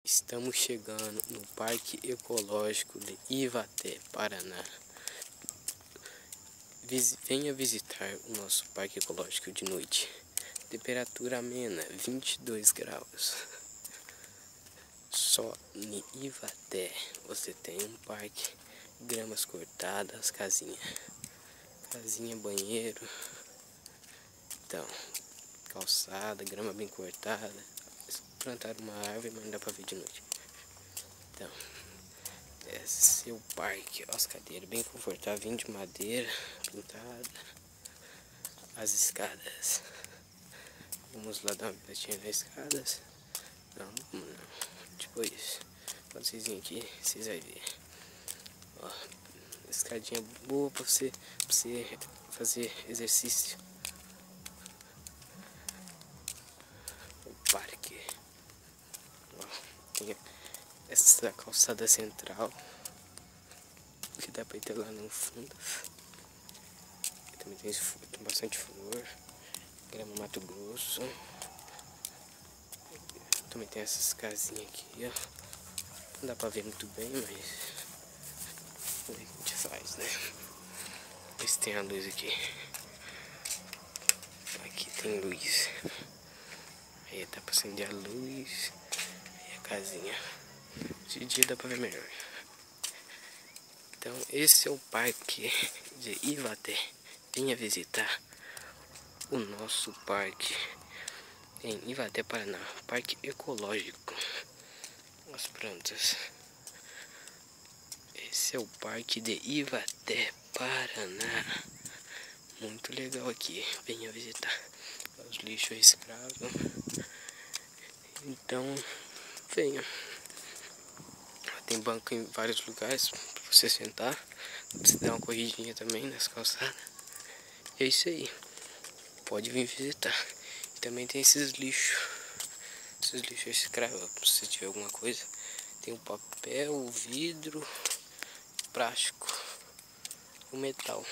Estamos chegando no Parque Ecológico de Ivaté, Paraná. Venha visitar o nosso Parque Ecológico de noite. Temperatura amena, 22 graus. Só em Ivaté você tem um parque, gramas cortadas, casinha, banheiro. Então, calçada, grama bem cortada. Plantaram uma árvore, mas não dá pra ver de noite. Então, esse é o parque. Ó, as cadeiras bem confortáveis, de madeira, pintada. As escadas. Vamos lá dar uma piscina nas escadas. Não, vamos não. Depois, quando vocês virem aqui, vocês vão ver. Ó, escadinha boa pra você fazer exercício. O parque. Tem essa calçada central que dá pra ir até lá no fundo. Também tem bastante flor, grama Mato Grosso. Também tem essas casinhas aqui, ó. Não dá pra ver muito bem, mas a gente faz, né? Esse tem a luz aqui. Aqui tem luz. Aí dá pra acender a luz. Aí a casinha. De dia dá pra ver melhor. Então esse é o parque de Ivaté. Venha visitar o nosso parque em Ivaté, Paraná. Parque ecológico. As plantas. Esse é o parque de Ivaté, Paraná. Muito legal aqui. Venha visitar. Os lixos escravos. Então, venha. Tem banco em vários lugares para você sentar. Você dar uma corridinha também nas calçadas. É isso aí. Pode vir visitar. E também tem esses lixos. Esses lixos escravos. Se você tiver alguma coisa. Tem o papel, o vidro, o plástico, o metal.